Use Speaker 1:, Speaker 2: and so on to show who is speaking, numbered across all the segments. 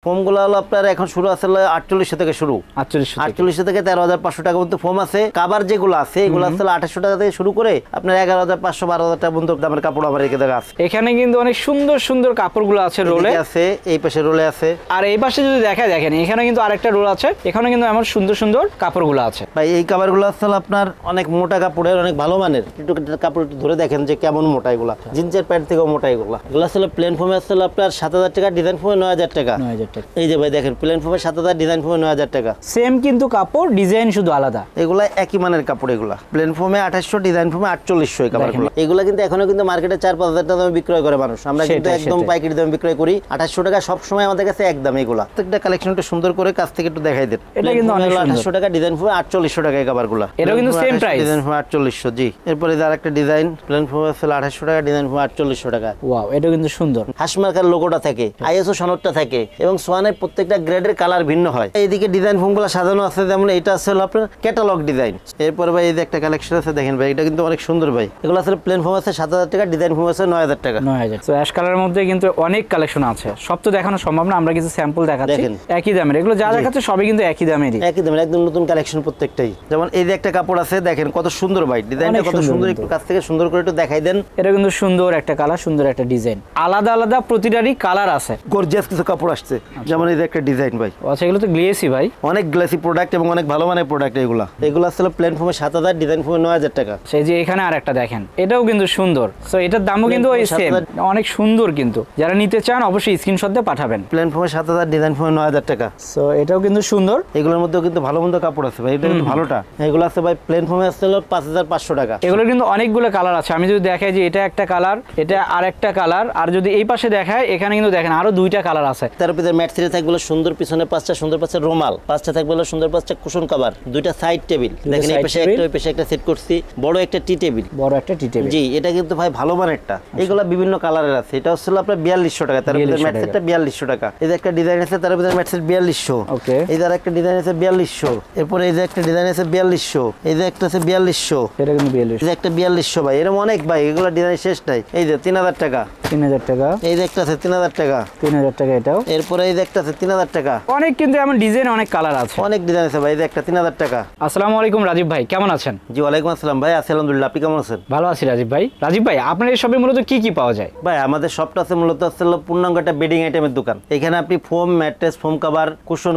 Speaker 1: ফোমগুলো হলো আপনার এখন শুরু আছে 4800 থেকে শুরু, 4800 থেকে 13500 টাকা পর্যন্ত ফোম আছে। কাভার যেগুলো আছে এগুলো আছে 2800 টাকা থেকে শুরু করে আপনার 11500 12000 টাকা পর্যন্ত দামের কাপড় আমার এখানে দেখা আছে।
Speaker 2: এখানে কিন্তু অনেক সুন্দর সুন্দর কাপড়গুলো আছে, রোলে
Speaker 1: আছে, এই পাশে রোলে আছে।
Speaker 2: আর এই পাশে যদি দেখায় দেখেন এখানে কিন্তু আরেকটা রোল আছে, এখানে কিন্তু এমন সুন্দর সুন্দর কাপড়গুলো আছে।
Speaker 1: ভাই এই কাভারগুলো আসলে আপনার অনেক মোটা কাপড়ের, অনেক ভালো মানের। একটু কাপড় ধরে দেখেন যে কেমন মোটা এগুলা, জিন্সের প্যান্ট থেকেও মোটা এগুলা। এগুলো আসলে প্লেন ফোমে আসলে আপনার 7000 টাকা, ডিজাইন ফোমে 9000 টাকা। এই যে ভাই দেখেন প্লেন ফোমে 7000, ডিজাইন ফোমে 9000 টাকা।
Speaker 2: সেম কিন্তু কাপড়, ডিজাইন শুধু আলাদা।
Speaker 1: এগুলা একই মানের কাপড়। এগুলা প্লেন ফোমে 2800, ডিজাইন ফোমে 4800 এই কাভারগুলো। এগুলা কিন্তু এখনো কিন্তু মার্কেটে 4-5000 টাকা দামে বিক্রয় করে মানুষ। আমরা কিন্তু একদম পাইকারি দামে বিক্রয় করি 2800 টাকা। সব সময় আমাদের কাছে একদম। এগুলা প্রত্যেকটা কালেকশনটা সুন্দর করে কাছ থেকে একটু দেখাই দেন।
Speaker 2: এটা কিন্তু অনেক সুন্দর।
Speaker 1: 2800 টাকা, ডিজাইন ফোমে 4800 টাকা এই কাভারগুলো।
Speaker 2: এটা কিন্তু সেম প্রাইস,
Speaker 1: ডিজাইন ফোমে 4800। জি, এরপরে আর একটা ডিজাইন প্লেন ফোমে আছে 2800 টাকা, ডিজাইন ফোমে 4800 টাকা।
Speaker 2: ওয়াও, এটা কিন্তু সুন্দর।
Speaker 1: হাসমার্কার লোগোটা থাকে, আইএসও সনদটা থাকে এবং সোয়ানের প্রত্যেকটা গ্রেডের কালার ভিন্ন হয়। এইদিকে ডিজাইন ফোমগুলো সাজানো আছে, যেমন এটা আছে হলো আপনার ক্যাটালগ ডিজাইন। এরপরে ভাই এই যে একটা কালেকশন আছে দেখেন ভাই, এটা কিন্তু অনেক সুন্দর ভাই। এগুলো আছে প্লেন ফোম আছে 7000 টাকা, ডিজাইন ফোম আছে 9000 টাকা।
Speaker 2: 9000। তো অ্যাশ কালারের মধ্যে কিন্তু অনেক কালেকশন আছে, সব তো দেখানো সম্ভব না, আমরা কিছু স্যাম্পল দেখাচ্ছি একই দামের। এগুলো যা দেখাচ্ছে সবই কিন্তু একই দামেরই,
Speaker 1: একই দামের, একদম নতুন কালেকশন প্রত্যেকটাই। যেমন এই যে একটা কাপড় আছে দেখেন কত সুন্দর ভাই, ডিজাইনটা কত সুন্দর, একটু কাছ থেকে সুন্দর করে একটু দেখাই দেন।
Speaker 2: এটা কিন্তু সুন্দর একটা কালার, সুন্দর একটা ডিজাইন, আলাদা আলাদা প্রতিটারই কালার আছে।
Speaker 1: গর্জিয়াস কিছু কাপড় আসছে, যেমন এই যে একটা ডিজাইন ভাই।
Speaker 2: আচ্ছা, এগুলো তো গ্লেসি ভাই,
Speaker 1: অনেক গ্লেসি প্রোডাক্ট এবং অনেক ভালো মানের প্রোডাক্ট এগুলো। এগুলো আসলে প্লেন ফোমে 7000, ডিজাইন ফোমে 9000 টাকা।
Speaker 2: সেই যে এখানে আরেকটা দেখেন, এটাও কিন্তু সুন্দর। সো এটার দামও কিন্তু ওই সেম, অনেক সুন্দর। কিন্তু যারা নিতে চান অবশ্যই স্ক্রিনশট দিয়ে পাঠাবেন।
Speaker 1: প্লেন ফোমে 7000, ডিজাইন ফোমে 9000 টাকা।
Speaker 2: সো এটাও কিন্তু সুন্দর।
Speaker 1: এগুলোর মধ্যেও কিন্তু ভালো মন্দ কাপড় আছে ভাই, এটা কিন্তু ভালোটা। এগুলো আছে ভাই প্লেন ফোমে আছে 5500 টাকা।
Speaker 2: এগুলো কিন্তু অনেকগুলো কালার আছে। আমি যদি দেখাই যে এটা একটা কালার, এটা আরেকটা কালার, আর যদি এই পাশে দেখায় এখানে কিন্তু দেখেন আরো দুইটা কালার আছে।
Speaker 1: তার পিছনে ম্যাট সিরিজ থাকবে সুন্দর, পিছনে 5টা সুন্দর, 5টা রোমাল, 5টা থাকবে সুন্দর, 5টা কুশন কভার, দুইটা সাইড টেবিল দেখেন, এই পাশে একটা, ওই পাশে একটা সেট করছি, বড় একটা টি টেবিল,
Speaker 2: বড় একটা টি টেবিল।
Speaker 1: জি, এটা কিন্তু ভাই ভালো মানেরটা। এগুলা বিভিন্ন কালারের আছে। এটা হচ্ছে আপনার 4200 টাকা, তার ভিতরে ম্যাট সেটটা 4200 টাকা। এই যে একটা ডিজাইন আছে তার ভিতরে ম্যাট সেট 4200।
Speaker 2: ওকে,
Speaker 1: এই যে আরেকটা ডিজাইন আছে 4200। এরপর এই যে একটা ডিজাইন আছে 4200। এই যে একটা আছে 4200।
Speaker 2: এটা কিন্তু 4200।
Speaker 1: এই যে একটা 4200 ভাই, এরকম অনেক ভাই, এগুলো ডিজাইন শেষ নাই। এই যে 3000 টাকা,
Speaker 2: 3000 টাকা।
Speaker 1: এই যে একটা আছে 3000 টাকা,
Speaker 2: 3000 টাকা এটাও।
Speaker 1: এরপরে এই যে একটা আছে 3000 টাকা।
Speaker 2: অনেক কিন্তু এমন ডিজাইন, অনেক কালার আছে,
Speaker 1: অনেক ডিজাইন আছে ভাই। এই যে একটা 3000 টাকা।
Speaker 2: আসসালামু আলাইকুম রাজীব ভাই, কেমন আছেন?
Speaker 1: জি, ওয়ালাইকুম আসসালাম ভাই, আছি আলহামদুলিল্লাহ। আপনি কেমন আছেন?
Speaker 2: ভালো আছি রাজীব ভাই। রাজীব ভাই, আপনার এই শপে মূলত কি কি পাওয়া যায়?
Speaker 1: ভাই আমাদের শপটা আছে মূলত পূর্ণাঙ্গ একটা বেডিং আইটেমের দোকান। এখানে আপনি foam, mattress, foam cover,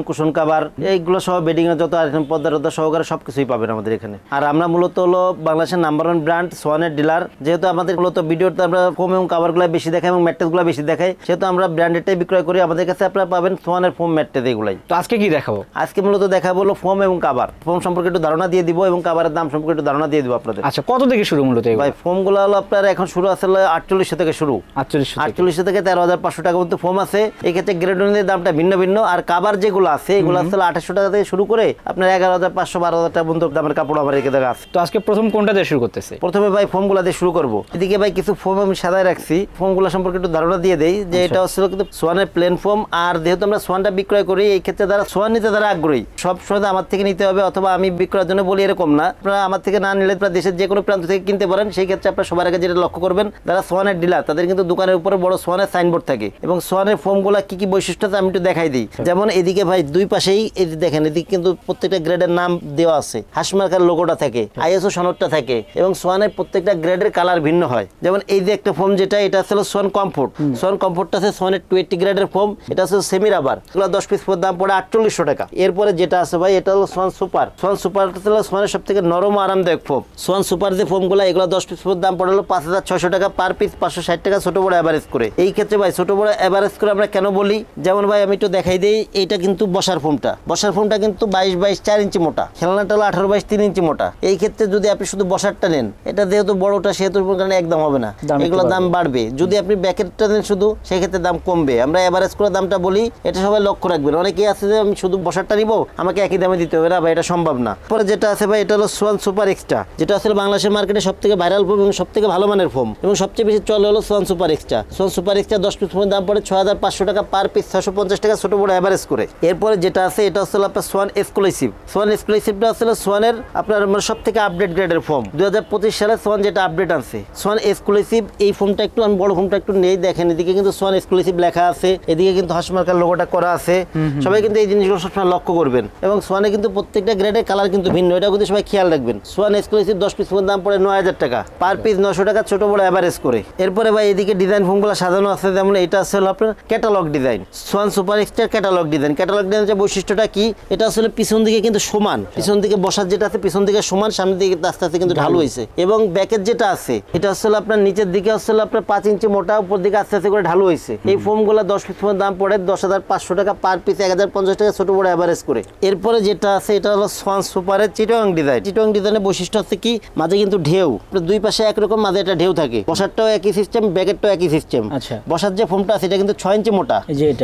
Speaker 1: cushion cover, এইগুলো সহ বেডিং এর যত আইটেম, পর্দা সহকারে সবকিছুই পাবেন আমাদের এখানে। আর আমরা মূলত হলো বাংলাদেশের নাম্বার 1 ব্র্যান্ড সোয়ানের ডিলার। যেহেতু আমাদের মূলত ভিডিওতে আমরা ফোম এবং কাভারগুলো বেশি দেখাই এবং ম্যাট্রেসগুলো বেশি দেখাই, সেহেতু আমরা ব্র্যান্ডেডটাই বিক্রয় করি। আমাদের কাছে আপনারা পাবেন সোয়ানের ফোম, ম্যাট্রেস এগুলাই।
Speaker 2: তো আজকে কি দেখাবো?
Speaker 1: আজকে মূলত দেখাবো হলো ফোম এবং কাভার। ফোম সম্পর্কে একটু ধারণা দিয়ে দিব এবং কাভারের দাম সম্পর্কে একটু ধারণা দিয়ে দিব আপনাদের।
Speaker 2: আচ্ছা, কত থেকে শুরু মূলত?
Speaker 1: ভাই ফোমগুলো হলো আপনার এখন শুরু আছে 4800 থেকে শুরু, 4800 থেকে 13500 টাকা পর্যন্ত ফোম আছে। এই ক্ষেত্রে গ্রেড অনুযায়ী দামটা ভিন্ন ভিন্ন। আর কাভার যেগুলো আছে এগুলো আছে 2800 টাকা থেকে শুরু করে আপনার 11500 12000 টাকা পর্যন্ত দামের কাপড় আমার এখানে দেখা আছে।
Speaker 2: তো আজকে প্রথম কোনটা দিয়ে শুরু করতেছে?
Speaker 1: প্রথমে ভাই ফোমগুলো দিয়ে শুরু করব। এদিকে ভাই কিছু ফোম আমি সাজায় রাখছি, ফোমগুলো সম্পর্কে একটু ধারণা দিয়ে দেই যে এটা হচ্ছে কিন্তু সোয়ানের প্লেন ফোম। আর যেহেতু আমরা সোয়ানটা বিক্রয় করি, এই ক্ষেত্রে যারা সোয়ান নিতে তারা আগ্রহী, সব সময় আমার থেকে নিতে হবে অথবা আমি বিক্রয়ের জন্য বলি এরকম না। আপনারা আমার থেকে না নিলে আপনারা দেশের যে কোনো প্রান্ত থেকে কিনতে পারেন। সেই ক্ষেত্রে আপনারা সবার আগে যেটা লক্ষ্য করবেন, যারা সোয়ানের ডিলার তাদের কিন্তু দোকানের উপরে বড় সোয়ানের সাইনবোর্ড থাকে এবং সোয়ানের ফোমগুলো কি কি বৈশিষ্ট্য আমি একটু দেখাই দিই। যেমন এদিকে ভাই দুই পাশেই এই দেখেন, এদিকে কিন্তু প্রত্যেকটা গ্রেডের নাম দেওয়া আছে, হাসমার্কার লোগোটা থাকে, আইএসও সনদটা থাকে এবং সোয়ানের প্রত্যেকটা গ্রেডের কালার ভিন্ন হয়। যেমন এই যে একটা ফোম যেটা, এটা হচ্ছে সোয়ান কমফোর্ট। সোয়ান কমফোর্টটা আছে সোয়ানের 20 গ্রেডের ফোম। এটা হচ্ছে সেমি রাবার, এগুলো 10 পিস দাম পড়ে 4800 টাকা। এরপরে যেটা আছে ভাই, এটা হলো সোয়ান সুপার। সোয়ান সুপার হলো সোয়ানের সব থেকে নরম আরামদায়ক ফোম। সোয়ান সুপার যে ফোমগুলো, এগুলো 10 পিস দাম পড়ে হলো 5600 টাকা পার পিস, 560 টাকা ছোট বড় এভারেজ করে। এই ক্ষেত্রে ভাই ছোট বড় এভারেজ করে আমরা কেন বলি, যেমন ভাই আমি একটু দেখাই দিই। এইটা কিন্তু বসার ফোমটা কিন্তু 22 4 ইঞ্চি মোটা, খেলনাটা হলো 18 3 ইঞ্চি মোটা। এই ক্ষেত্রে যদি আপনি শুধু বসারটা নেন, এটা যেহেতু বড়টা সেহেতু একদম হবে না, এগুলো দাম বাড়বে। যদি আপনি ব্যাকেটটা নেন শুধু, সেই ক্ষেত্রে দাম কমবে। আমরা এভারেজ করে দামটা বলি, এটা সবাই লক্ষ্য রাখবেন। অনেকেই আছে যে আমি শুধু বসারটা নিব, আমাকে একই দামে দিতে হবে না ভাই, এটা সম্ভব না। পরে যেটা আছে ভাই, এটা হলো সোয়ান সুপার এক্সট্রা, যেটা আসলে বাংলাদেশের মার্কেটে সব থেকে ভাইরাল ফোম এবং সব থেকে ভালো মানের ফোম এবং সবচেয়ে বেশি চলে হলো Schwann super extra. Schwann super extra 10 piece দাম পড়ে 6500 টাকা পার পিস, 650 টাকা ছোট বড় এভারেজ করে। এরপরে যেটা আছে, এটা হচ্ছে আপনার সোয়ান এক্সক্লুসিভ। সোয়ান এক্সক্লুসিভটা আসলে সোয়ানের আপনার সব থেকে আপডেট গ্রেডের ফোম। 2025 সালে সোয়ান যেটা আপডেট আনছে, সোয়ান এক্সক্লুসিভ। এই ফোমটা একটু আমি বড় ফোমটা একটু নেই, দেখেন এদিকে কিন্তু সোয়ান এক্সক্লুসিভ লেখা আছে, এদিকে কিন্তু মার্কার লোগোটা করা আছে। সবাই কিন্তু এই জিনিসগুলো সবসময় লক্ষ্য করবেন। এবং সোয়ানে কিন্তু প্রত্যেকটা গ্রেডের কালার কিন্তু ভিন্ন, এটা কিন্তু সবাই খেয়াল রাখবেন। সোয়ান এক্সক্লুসিভ 10 পিস ফোনের দাম পড়ে 9000 টাকা, পার পিস 900 টাকা, ছোট বড় এভারেজ করে। এরপরে ভাই এদিকে ডিজাইন ফোনগুলো সাজানো আছে, যেমন এটা আসলে আপনার catalogue design, Schwann super এক্সটার catalogue design. Catalogue ডিজাইনের বৈশিষ্ট্যটা কি, এটা আসলে পিছন দিকে কিন্তু সমান, পিছন দিকে বসার যেটা আছে পিছন দিকে সমান, সামনের দিকে আস্তে আস্তে কিন্তু ঢালু হয়েছে। এবং ব্যাকের যেটা আছে এটা আসলে আপনার নিচের দিকে আসলে আপনার 5 ইঞ্চি মোটা, উপর দিকে আস্তে আস্তে করে ঢালু হয়েছে। এই ফোনগুলো 10 পিস ফোনের দাম পড়ে 10,500 টাকা, পার পিস 1050 টাকা, ছোট বড় এভারেজ করে। এরপরে যেটা আছে এটা হলো সোয়ান সুপারের চিটং ডিজাইন। চিটং ডিজাইনের বৈশিষ্ট্য হচ্ছে কি, মাঝে কিন্তু ঢেউ, দুই পাশে একরকম, মাঝে একটা ঢেউ থাকে। বসারটাও একই সিস্টেম, ব্যাকেরটাও একই সিস্টেম।
Speaker 2: আচ্ছা,
Speaker 1: বসার যে ফোনটা আছে এটা কিন্তু 6 ইঞ্চি মোটা,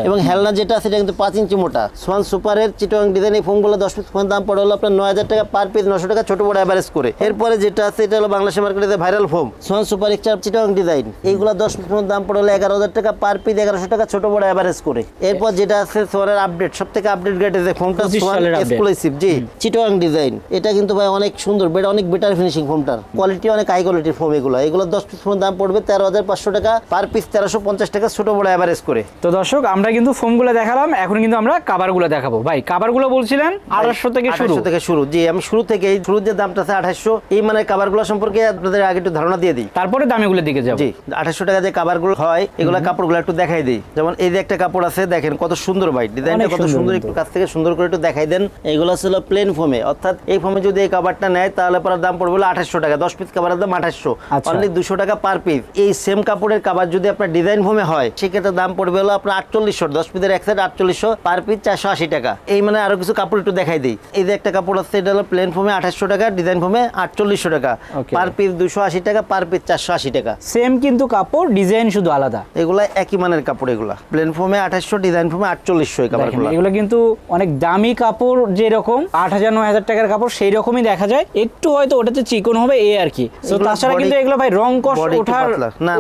Speaker 1: এবং হেলনা যেটা আছে এটা কিন্তু 5 ইঞ্চি মোটা। সোয়ান সুপারের চিটং ডিজাইন এই ফোনগুলো 10 পিস ফোনের দাম পড়ে হলো আপনার 9000 টাকা, পার পিস 900 টাকা, ছোট বড় এভারেজ করে। এরপরে যেটা আছে এটা হলো বাংলাদেশ মার্কেটে ভাইরাল ফোন সোয়ান সুপার এক্সটার চিটং ডিজাইন। এইগুলো 10 পিস ফোনের দাম পড়ে হলো 11000 টাকা, পার পিস 1100 টাকা, ছোট বড় এভারেজ করে। এরপর যেটা আছে সোয়ানের আপডেট, সবথেকে আপডেট গ্রেডের যে ফোনটা সোয়ান এক্সক্লুসিভ, জি চিটং ডিজাইন। এটা কিন্তু ভাই অনেক সুন্দর, অনেক বেটার ফিনিশিং ফোনটার কোয়ালিটি, অনেক হাই কোয়ালিটির ফোন। এগুলো 10 পিস ফোনের দাম পড়বে 13,500 টাকা, পার পিস 1350 টাকা, ছোট বড় এভারেজ করে।
Speaker 2: তো দর্শক আমরা কিন্তু ফোনগুলো দেখালাম, এখন কিন্তু আমরা কভারগুলো দেখাবো। ভাই কভারগুলো বলছিলেন 2800 থেকে শুরু।
Speaker 1: জি আমি শুরু যে দামটা আছে 2800, এই মানে কভারগুলো সম্পর্কে আপনাদের আগে একটু ধারণা দিয়ে দিই,
Speaker 2: তারপরে দামিগুলোর দিকে যাব।
Speaker 1: জি 2800 টাকা যে কভারগুলো হয়, এগুলা কাপড়গুলো একটু দেখাই দিই। যেমন এই যে একটা কাপড় আছে, দেখেন কত সুন্দর ভাই, ডিজাইনটা কত সুন্দর, একটু কাছ থেকে সুন্দর করে একটু দেখাই দেন। এইগুলো ছিল প্লেন ফোমে, অর্থাৎ এই ফোমে যদি এই কভারটা নেয় তাহলে পরে দাম পড়বে 2800 টাকা। 10 পিস কভারের দাম 2800, অনলি 200 টাকা পার পিস। এই সেম কাপড়ের কভার যদি আপনার ডিজাইন ফোমে হয়, সেক্ষেত্রে দাম পড়বে হলো আপনার 4800, 10 পিসের এক সাইড 4800, পার পিস 480 টাকা। এই মানে আরো কিছু কাপড় একটু দেখাই দিই। এই যে একটা কাপড় আছে, এটা হলো প্লেন ফোমে 2800 টাকা, ডিজাইন ফোমে 4800 টাকা, পার পিস 280 টাকা, পার পিস 480 টাকা।
Speaker 2: সেম কিন্তু কাপড়, ডিজাইন শুধু আলাদা।
Speaker 1: এগুলা একই মানের কাপড়, এগুলা প্লেন ফোমে 2800, ডিজাইন ফোমে 4800 এই কাপড়গুলো।
Speaker 2: এগুলো কিন্তু অনেক দামি কাপড়, যেরকম 8000-9000 টাকার কাপড় সেই রকমই দেখা যায়, একটু হয়তো ওটাতে চিকন হবে এই আর কি। তো তাছাড়া কিন্তু এগুলো ভাই রং কস ওঠার
Speaker 1: না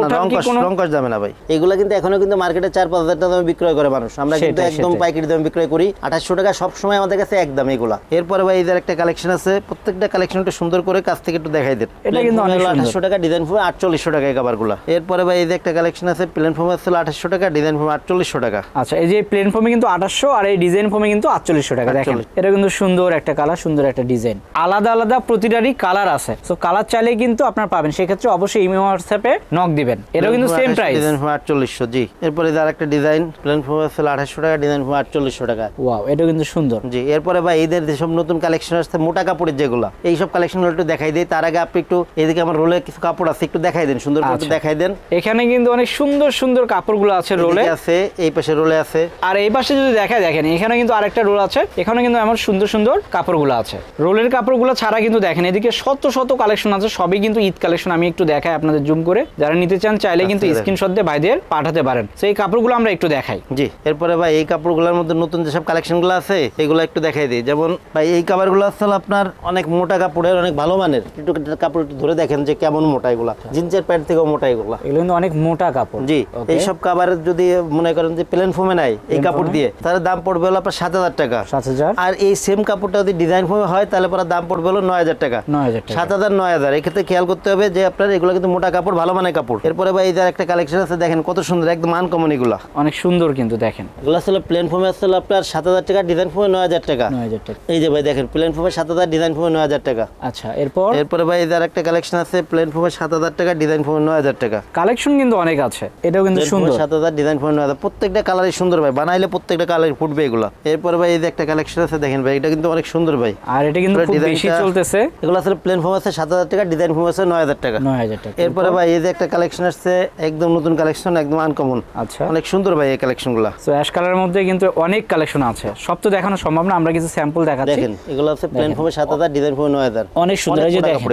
Speaker 1: রং কস যাবে না ভাই। এগুলা কিন্তু এখনো কিন্তু মার্কেটে 4-5 হাজার টাকা দামে বিক্রয় করে মানুষ, আমরা কিন্তু একদম পাইকারি দামে বিক্রয় করি। 2800 টাকা সব সময় আমাদের কাছে একদম এগুলা। এরপরে ভাই এদের একটা কালেকশন আছে, প্রত্যেকটা কালেকশনটা সুন্দর করে কাছ থেকে একটু দেখাই দেন।
Speaker 2: এটা কিন্তু অনেক
Speaker 1: 2800 টাকা, ডিজাইন ফোমে 4800 টাকা এই কভারগুলো। এরপরে ভাই এই যে একটা কালেকশন আছে, প্লেন ফোমে আছে 2800 টাকা, ডিজাইন ফোমে 4800 টাকা।
Speaker 2: আচ্ছা, এই যে প্লেন ফোমে কিন্তু 2800 আর এই ডিজাইন ফোমে কিন্তু 4800 টাকা। দেখেন এটা কিন্তু সুন্দর একটা কালার, সুন্দর একটা ডিজাইন, আলাদা আলাদা প্রতিটারই কালার আছে। সো কালার চাইলে কিন্তু আপনারা পাবেন, সেই ক্ষেত্রে অবশ্যই ইমো হোয়াটসঅ্যাপে নক দিবেন। এটা কিন্তু সেম প্রাইস,
Speaker 1: ডিজাইন ফোমে 4800। জি এরপরে আর একটা ডিজাইন, প্লেন ফোমে আছে 2800 টাকা, ডিজাইন ফোমে 4800 টাকা।
Speaker 2: ওয়াও, এটা কিন্তু সুন্দর।
Speaker 1: জি এরপরে ভাই এদের যেসব নতুন কালেকশন আসছে মোটা কাপড়ের যেগুলো, এই সব কালেকশনগুলো একটু দেখাই দেই। তার আগে আপনি একটু এদিকে আমার রোলে কিছু কাপড় আছে, একটু দেখাই দেন, সুন্দর করে দেখাই দেন।
Speaker 2: এখানে কিন্তু অনেক সুন্দর সুন্দর কাপড়গুলো আছে, রোলে
Speaker 1: আছে, এই পাশে রোলে আছে,
Speaker 2: আর এই পাশে যদি দেখায়, দেখেন এখানে কিন্তু আরেকটা রোল আছে, এখানে কিন্তু এমন সুন্দর সুন্দর কাপড়গুলো আছে। রোলের কাপড়গুলো ছাড়া কিন্তু দেখেন এদিকে শত শত কালেকশন আছে, সবই কিন্তু ঈদ কালেকশন। আমি একটু দেখাই আপনাদের জুম করে, যারা নিতে চান চাইলে কিন্তু স্ক্রিনশট দিয়ে ভাইদের পাঠাতে পারেন। সেই কাপড়গুলো আমরা একটু দেখাই।
Speaker 1: জি এরপরে ভাই এই কাপড়গুলোর মধ্যে নতুন যেসব কালেকশনগুলো আছে এগুলো একটু দেখাই দিই। যেমন ভাই এই কাপড়গুলো আসলে আপনার অনেক মোটা কাপড়ের, অনেক ভালো মানের। একটু কাপড় একটু ধরে দেখেন যে কেমন মোটা এগুলা, জিন্সের প্যান্ট থেকেও মোটা এগুলো।
Speaker 2: এগুলো কিন্তু অনেক মোটা কাপড়।
Speaker 1: জি এইসব কাপড়ের যদি মনে করেন যে প্লেন ফোমে নাই এই কাপড় দিয়ে, তাহলে দাম পড়বে হলো আপনার 7000 টাকা।
Speaker 2: 7000।
Speaker 1: আর এই সেম কাপড়টা যদি ডিজাইন ফোমে হয় তাহলে পরে দাম পড়বে হলো 9000 টাকা। 7000 9000। এই ক্ষেত্রে খেয়াল করতে হবে যে আপনার এগুলো কিন্তু মোটা কাপড়, ভালো মানের কাপড়। এরপরে ভাই এই যে একটা কালেকশন আছে, দেখেন কত সুন্দর, একদম আনকমন এগুলা,
Speaker 2: অনেক সুন্দর কিন্তু দেখেন।
Speaker 1: এগুলো আসলে প্লেন ফোমে আসলে আপনার 7000 টাকা, ডিজাইন ফোমে 9000 টাকা।
Speaker 2: 9000 টাকা।
Speaker 1: এই যে ভাই দেখেন প্লেন ফোমে 7000, ডিজাইন ফোমে 9000 টাকা।
Speaker 2: আচ্ছা, এরপরে
Speaker 1: ভাই এই যে একটা কালেকশন আছে, প্লেন ফোমে 7000 টাকা, ডিজাইন ফোমে 9000 টাকা।
Speaker 2: কালেকশন কিন্তু অনেক আছে, এটাও কিন্তু সুন্দর।
Speaker 1: 7000, ডিজাইন ফোমে 9000, প্রত্যেকটা কালারই সুন্দর ভাই, বানাইলে প্রত্যেকটা কালার ফুটবে এগুলা। এরপরে ভাই এই যে একটা কালেকশন আছে, দেখেন ভাই এটা কিন্তু অনেক সুন্দর ভাই,
Speaker 2: আর এটা কিন্তু খুব বেশি চলতেছে।
Speaker 1: এগুলো আসলে প্লেন ফোম আছে 7000 টাকা, ডিজাইন ফোম আছে 9000 টাকা।
Speaker 2: 9000 টাকা।
Speaker 1: এরপরে ভাই এই যে একটা কালেকশন আসছে, একদম নতুন কালেকশন, একদম আনকমন।
Speaker 2: আচ্ছা,
Speaker 1: অনেক সুন্দর ভাই এই কালেকশনগুলো।
Speaker 2: সো অ্যাশ কালারের মধ্যে কিন্তু অনেক কালেকশন আছে, সব তো দেখানো সম্ভব না, আমরা কিছু স্যাম্পল দেখাচ্ছি।
Speaker 1: দেখেন এগুলো আছে প্লেন ফোমে 7000, ডিজাইন ফোমে 9000।
Speaker 2: অনেক সুন্দর। এই যে দেখেন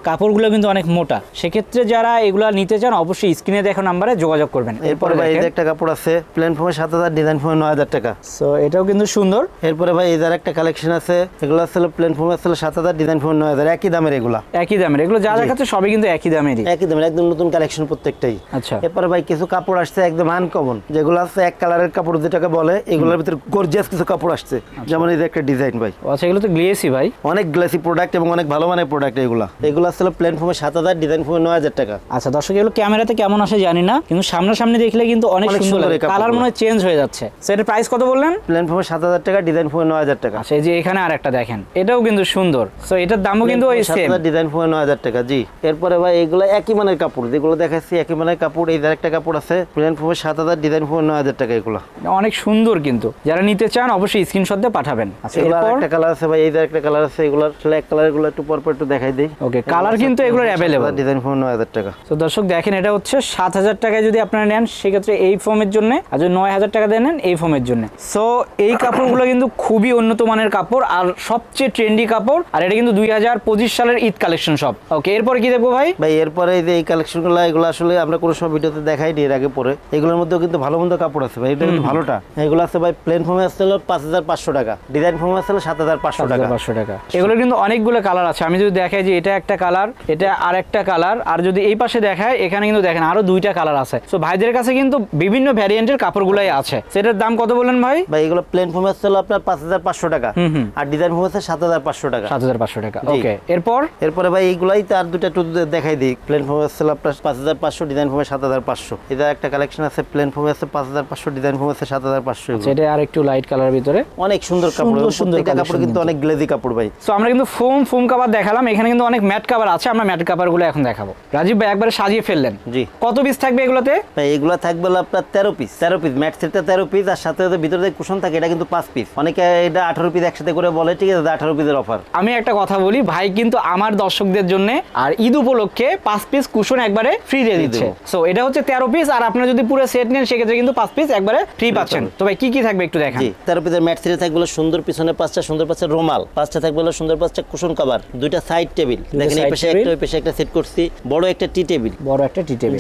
Speaker 2: কাপড়গুলো কিন্তু অনেক মোটা, সেক্ষেত্রে যারা এগুলা নিতে চান অবশ্যই স্ক্রিনে দেখো নাম্বারে যোগাযোগ করবেন।
Speaker 1: এরপরে ভাই এই যে একটা কাপড় আছে, প্লেন ফোমে 7000, ডিজাইন ফোমে 9000 টাকা।
Speaker 2: সো এটাও কিন্তু সুন্দর।
Speaker 1: এরপরে ভাই এই যে একটা কালেকশন আছে, এগুলো আসলে প্লেন ফোমে আসলে 7000, ডিজাইন ফোমে 9000, একই দামের এগুলা,
Speaker 2: একই দামের। এগুলো যা দেখাচ্ছে সবই কিন্তু একই দামেরই,
Speaker 1: একই দামের, একদম নতুন কালেকশন প্রত্যেকটাই।
Speaker 2: আচ্ছা,
Speaker 1: এরপরে ভাই কিছু কাপড় আসছে একদম আনকমন, যেগুলো আছে এক কালারের কাপড় যেটাকে বলে, এগুলোর ভিতরে গর্জিয়াস কিছু কাপড় আসছে। যেমন এই যে একটা ডিজাইন ভাই,
Speaker 2: আচ্ছা এগুলো তো গ্লেসি ভাই,
Speaker 1: অনেক গ্লেসি প্রোডাক্ট এবং অনেক ভালো মানের প্রোডাক্ট এগুলো আসলে প্লেন ফোমে 7000, ডিজাইন ফোমে 9000 টাকা।
Speaker 2: আচ্ছা দর্শক, এগুলো ক্যামেরাতে কেমন আসে জানি না, কিন্তু সামনাসামনি দেখলে কিন্তু অনেক সুন্দর, কালার মনে হয় চেঞ্জ চেঞ্জ হয়ে যাচ্ছে। সেটার প্রাইস কত বললেন?
Speaker 1: প্লেন ফোমে 7000 টাকা, ডিজাইন ফোমে 9000 টাকা।
Speaker 2: আচ্ছা, এই যে এখানে আরেকটা দেখেন, এটাও কিন্তু সুন্দর। সো এটার দামও কিন্তু ওই সেম,
Speaker 1: ডিজাইন ফোমে 9000 টাকা। জি, এরপরে ভাই এগুলো একই মানের কাপড়, যেগুলো দেখাচ্ছি একই মানের কাপড়। এই একটা কাপড় আছে প্লেন ফোমে 7000, ডিজাইন ফোমে 9000 টাকা। এগুলো
Speaker 2: অনেক সুন্দর, কিন্তু যারা নিতে চান অবশ্যই স্ক্রিনশট দিয়ে পাঠাবেন। আচ্ছা,
Speaker 1: এগুলো
Speaker 2: এরপর
Speaker 1: একটা কালার আছে ভাই, এই একটা কালার আছে। এগুলো ব্ল্যাক কালার, গুলো একটু পরপর একটু দেখাই দেই।
Speaker 2: ওকে, কালার কিন্তু এগুলোর অ্যাভেলেবল।
Speaker 1: ডিজাইন ফোমে 9000 টাকা।
Speaker 2: তো দর্শক দেখেন, এটা হচ্ছে 7000 টাকায় যদি আপনারা নেন সেক্ষেত্রে এই ফোমের জন্য, আর যদি 9000 টাকা দিয়ে নেন এই ফোমের জন্য। সো এই কাপড়গুলো কিন্তু খুবই উন্নত মানের কাপড় আর সবচেয়ে ট্রেন্ডি কাপড়, আর এটা কিন্তু 2025 সালের ঈদ কালেকশন সব। ওকে, এরপরে কি দেখবো ভাই?
Speaker 1: ভাই এরপরে এই যে এই কালেকশনগুলো, এগুলো আসলে আমরা কোনো সময় ভিডিওতে দেখাইনি এর আগে পরে। এগুলোর মধ্যেও কিন্তু ভালো মন্দ কাপড় আছে ভাই, এটা কিন্তু ভালোটা। এগুলো আছে ভাই প্লেন ফোমে আসছে 5500 টাকা, ডিজাইন ফোমে আসছে 7500 টাকা।
Speaker 2: 7500 টাকা। এগুলো কিন্তু অনেকগুলো কালার আছে। আমি যদি দেখাই যে এটা একটা কালার, এটা আরেকটা কালার, আর যদি এই পাশে দেখায় এখানে কিন্তু দেখেন আরো দুইটা কালার আছে। সো ভাইদের কাছে কিন্তু বিভিন্ন ভ্যারিয়েন্টের কাপড়গুলাই আছে। সেটার দাম কত বললেন ভাই?
Speaker 1: ভাই এগুলো প্লেন ফোমে আসছে আপনার 5500 টাকা, আর ডিজাইন ফোমে আছে 7500 টাকা।
Speaker 2: 7500 টাকা। ওকে,
Speaker 1: এরপরে ভাই এইগুলাই তার দুটো একটু দেখাই দিই। প্লেন ফোমে আসছে আপনার 5500, ডিজাইন ফোমে 7500। এটা একটা কালেকশন আছে, প্লেন ফোমে আছে 5500, ডিজাইন ফোমে আছে 7500।
Speaker 2: সেটা আর একটু লাইট কালার ভিতরে,
Speaker 1: অনেক সুন্দর কাপড়, প্রত্যেকটা কাপড় কিন্তু অনেক গ্লেজি কাপড় ভাই।
Speaker 2: সো আমরা কিন্তু ফোম কভার দেখালাম, এখানে কিন্তু অনেক ম্যাট কভার আছে। আমরা ম্যাট কভারগুলো এখন দেখাবো। রাজীব ভাই একবারে সাজিয়ে ফেললেন।
Speaker 1: জি,
Speaker 2: কত পিস থাকবে এগুলোতে?
Speaker 1: ভাই এগুলো থাকবে আপনার 13 পিস। ম্যাট সেটটা 13 পিস, আর সাথে ভিতরে যে কুশন থাকে এটা কিন্তু 5 পিস। অনেকে এটা 18 পিস একসাথে করে বলে, ঠিক আছে 18 পিসের অফার।
Speaker 2: আমি একটা কথা বলি ভাই, কিন্তু আমার দর্শকদের জন্য আর ঈদ উপলক্ষে 5 পিস কুশন একবারে ফ্রি দিয়ে দিচ্ছে। সো এটা হচ্ছে 13 পিস, আর আপনারা যদি পুরো সেট নেন সেক্ষেত্রে কিন্তু 5 পিস একবারে ফ্রি পাচ্ছেন। তো ভাই কি কি থাকবে একটু দেখান।
Speaker 1: জি, 13 পিসের ম্যাট সেটে থাকবে সুন্দর, পিছনে 5টা সুন্দর 5টা রুমাল, 5টা থাকবে সুন্দর 5টা কুশন কভার, 2টা সাইড টেবিল। দেখেন এই পাশে একটা, ওই পাশে একটা সেট করছি, বড় একটা টি টেবিল।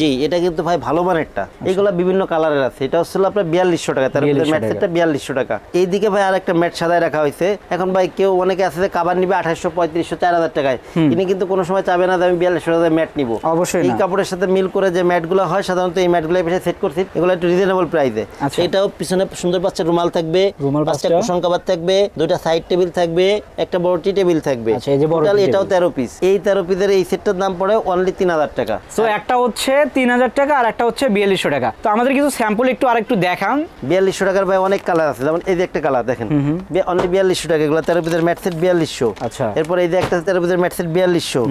Speaker 1: জি, এটা কিন্তু ভাই ভালো মানেরটা। এগুলা বিভিন্ন কালারের আছে। এটা হচ্ছে আপনার 4200 টাকা, 13 পিসের ম্যাট সেটটা 4200 টাকা। এইদিকে ভাই আরেকটা ম্যাট সাজায় রাখা হয়েছে। এখন ভাই কেউ অনেকে আছে যে কভার নিবে 2800, 3500, 4000 টাকায়, ইনি কিন্তু কোনো সময় চাবে না যে আমি 4200 টাকায় ম্যাট নিব।
Speaker 2: অবশ্যই
Speaker 1: এই কাপড়ের সাথে মিল করে যে ম্যাটগুলো হয়, সাধারণত এই ম্যাটগুলো এই পাশে সেট করছি, এগুলো একটু রিজনেবল প্রাইসে। এটাও পিছনে সুন্দর 5টা রুমাল থাকবে, 5টা কুশন কভার থাকবে, 2টা সাইড টেবিল থাকবে, একটা বড় টি টেবিল থাকবে। এটাও 13 পিস। এই 13 পিসের এই সেটটার দাম পড়ে অনলি 3000 টাকা।
Speaker 2: সো একটা হচ্ছে 3000 টাকা আর একটা হচ্ছে 4200 টাকা। তো আমাদের কিছু স্যাম্পল একটু আরেকটু দেখান।
Speaker 1: 4200 টাকার ভাই অনেক কালার আছে, যেমন এই যে একটা কালার দেখেন, অনলি 4200 টাকা। এগুলো 13 পিসের ম্যাট সেট 4200।
Speaker 2: আচ্ছা,
Speaker 1: এরপর এই যে একটা 13 পিসের ম্যাট সেট 4200।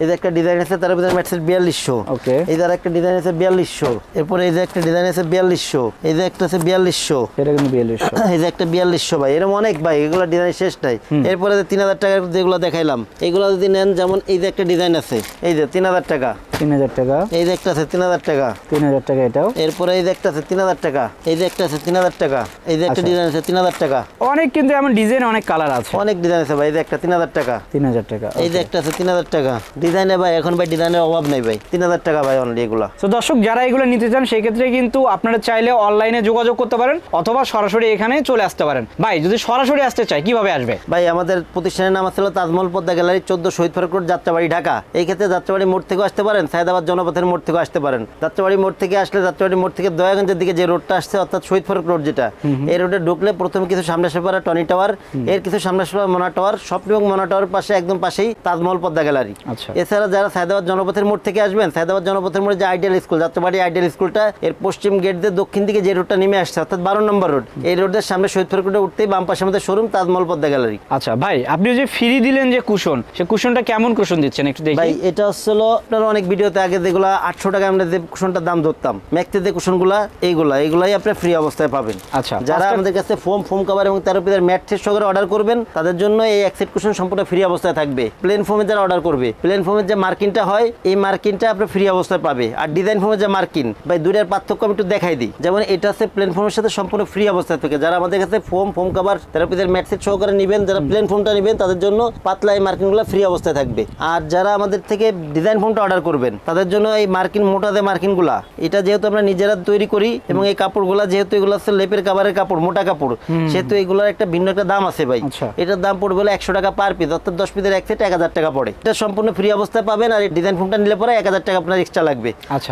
Speaker 1: এই যে একটা ডিজাইন আছে 13 পিসের ম্যাট সেট 4200।
Speaker 2: ওকে,
Speaker 1: এই যে একটা ডিজাইন আছে 4200। এরপর এই যে একটা ডিজাইন আছে 4200। এই যে একটা আছে 4200।
Speaker 2: এটা কিন্তু 4200।
Speaker 1: এই যে একটা 4200 ভাই, এরকম অনেক ভাই, এগুলো ডিজাইন শেষ নাই। এরপরে যে 3000 টাকার যেগুলো দেখাইলাম, এগুলো যদি নেন, যেমন এই যে একটা ডিজাইন আছে, এই যে 3000 টাকা।
Speaker 2: 3000 টাকা।
Speaker 1: এই যে একটা আছে 3000 টাকা।
Speaker 2: 3000 টাকা এটাও।
Speaker 1: এরপরে এই যে একটা আছে 3000 টাকা। এই যে একটা আছে 3000 টাকা। এই যে একটা ডিজাইন আছে 3000 টাকা।
Speaker 2: অনেক কিন্তু এমন ডিজাইন, অনেক কালার আছে,
Speaker 1: অনেক ডিজাইন আছে ভাই। এই যে একটা 3000 টাকা।
Speaker 2: 3000 টাকা।
Speaker 1: এই যে একটা আছে 3000 টাকা। ডিজাইনে ভাই এখন ভাই ডিজাইনের অভাব নাই ভাই, 3000 টাকা ভাই অনলি এগুলা।
Speaker 2: তো দর্শক যারা এগুলো নিতে চান সেই ক্ষেত্রে কিন্তু আপনারা চাইলে অনলাইনে যোগাযোগ করতে পারেন, অথবা সরাসরি এখানে চলে আসতে পারেন। ভাই যদি সরাসরি আসতে চাই কিভাবে আসবে?
Speaker 1: ভাই আমাদের প্রতিষ্ঠানের নাম আছে তাজমহল পদ্মা গ্যালারি, 14 শহীদ ফারুক রোড, যাত্রাবাড়ি, ঢাকা। এই ক্ষেত্রে যাত্রাবাড়ি মোড় থেকে আসতে পারেন, সায়দাবাদ জনপথের মোড় থেকে আসতে পারেন। যাত্রাবাড়ি মোড় থেকে আসলে, যাত্রাবাড়ি মোড় থেকে দয়াগঞ্জের দিকে যে রোডটা আসছে, অর্থাৎ শহীদ ফারুক রোড যেটা, এই রোডে ঢুকলে প্রথমে কিছু সামনে আসে পড়ে টনি টাওয়ার, এর কিছু সামনে আসে মোনা টাওয়ার, স্বপ্ন এবং মোনা টাওয়ার পাশে একদম পাশেই তাজমহল পদ্মা গ্যালারি। এছাড়া যারা সায়দাবাদ জনপথের মোড় থেকে আসবেন, সায়দাবাদ জনপথের মোড়ে যে আইডিয়াল স্কুল, যাত্রাবাড়ি আইডিয়াল স্কুলটা, এর পশ্চিম গেট দিয়ে দক্ষিণ দিকে যে রোডটা নেমে আসছে, অর্থাৎ 12 নম্বর রোড, এই রোডের সামনে শহীদ ফারুক রোডে উঠতেই বাম পাশে আমাদের শোরুম তাজমহল পদ্মা গ্যালারি।
Speaker 2: আচ্ছা ভাই, আপনি যে ফ্রি দিলেন যে কুশন, সে কুশনটা কেমন কুশন দিচ্ছেন একটু দেখি।
Speaker 1: ভাই এটা হচ্ছিল আপনার অনেক ভিডিওতে আগে যেগুলো 800 টাকা আমরা যে কুশনটার দাম ধরতাম, ম্যাক্সের যে কুশনগুলা, এইগুলাই আপনি ফ্রি অবস্থায় পাবেন।
Speaker 2: আচ্ছা,
Speaker 1: যারা আমাদের কাছে ফোম কভার এবং 13 পিসের ম্যাট সেট সহকারে অর্ডার করবেন, তাদের জন্য এই এক সেট কুশন সম্পূর্ণ ফ্রি অবস্থায় থাকবে। প্লেন ফোমে যারা অর্ডার করবে, প্লেন ফোমের যে মার্কিনটা হয়, এই মার্কিনটা আপনি ফ্রি অবস্থায় পাবে। আর ডিজাইন ফোমের যে মার্কিন, ভাই দুইটার পার্থক্য আমি একটু দেখাই দিই। যেমন এটা আছে প্লেন ফোমের সাথে সম্পূর্ণ ফ্রি অবস্থায় থাকে। যারা আমাদের কাছে ফোম কভার 13 পিসের ম্যাট সেট সহকারে নেবেন, যারা প্লেন ফোমটা নেবেন, তাদের জন্য পাতলা এই মার্কিনগুলো ফ্রি অবস্থায় থাকবে। আর যারা আমাদের থেকে ডিজাইন ফোমটা অর্ডার করবেন, তাদের জন্য এই মার্কিন, মোটা যে মার্কিনগুলা, এটা যেহেতু আমরা নিজেরা তৈরি করি এবং এই কাপড়গুলা যেহেতু এগুলো হচ্ছে লেপের কাভারের কাপড়, মোটা কাপড়, সেহেতু এগুলোর একটা ভিন্ন একটা দাম আছে ভাই। এটার দাম পড়বে 100 টাকা পার পিস, অর্থাৎ 10 পিসের এক সেট 1000 টাকা পড়ে। এটা সম্পূর্ণ ফ্রি অবস্থায় পাবেন। আর এই ডিজাইন ফোমটা নিলে পরে 1000 টাকা আপনার এক্সট্রা লাগবে।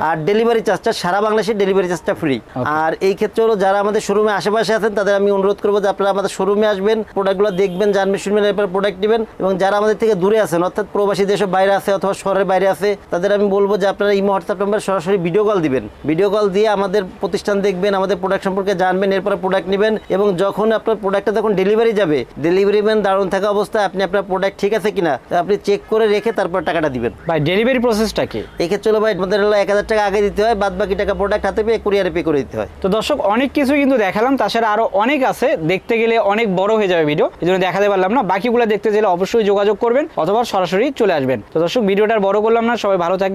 Speaker 1: আর ডেলিভারি চার্জটা সারা বাংলাদেশের ডেলিভারি চার্জটা ফ্রি। আর এই ক্ষেত্রে হলো যারা আমাদের শোরুমে আশেপাশে আছেন, তাদের আমি অনুরোধ করবো যে আপনারা আমাদের শোরুমে আসবেন, প্রোডাক্টগুলো দেখবেন, জানবেন, শুনবেন, এরপর প্রোডাক্ট নেবেন। এবং যারা আমাদের থেকে দূরে আছেন, অর্থাৎ প্রবাসী দেশের বাইরে আছে অথবা শহরের বাইরে আছে, তাদের আমি আমি বলবো যে আপনারা ইমো হোয়াটসঅ্যাপ নাম্বার সরাসরি ভিডিও কল দিবেন, ভিডিও কল দিয়ে আমাদের প্রতিষ্ঠান দেখবেন, আমাদের প্রোডাক্ট সম্পর্কে জানবেন, এরপরে প্রোডাক্ট নেবেন এবং যখন আপনার প্রোডাক্টটা যখন ডেলিভারি যাবে, ডেলিভারি ম্যান দারুণ থাকা অবস্থায় আপনি আপনার প্রোডাক্ট ঠিক আছে কিনা আপনি চেক করে রেখে তারপর টাকাটা দিবেন।
Speaker 2: ভাই ডেলিভারি প্রসেসটা কি?
Speaker 1: এক্ষেত্রে হলো ভাই আমাদের হলো 1000 টাকা আগে দিতে হয়, বাদ বাকি টাকা প্রোডাক্ট হাতে পেয়ে কুরিয়ারে পে করে দিতে হয়।
Speaker 2: তো দর্শক অনেক কিছু কিন্তু দেখালাম, তাছাড়া আরো অনেক আছে, দেখতে গেলে অনেক বড় হয়ে যাবে ভিডিও, এই জন্য দেখাতে পারলাম না। বাকিগুলো দেখতে চাইলে অবশ্যই যোগাযোগ করবেন অথবা সরাসরি চলে আসবেন। তো দর্শক ভিডিওটা আর বড় করলাম না, সবাই ভালো থাকবেন।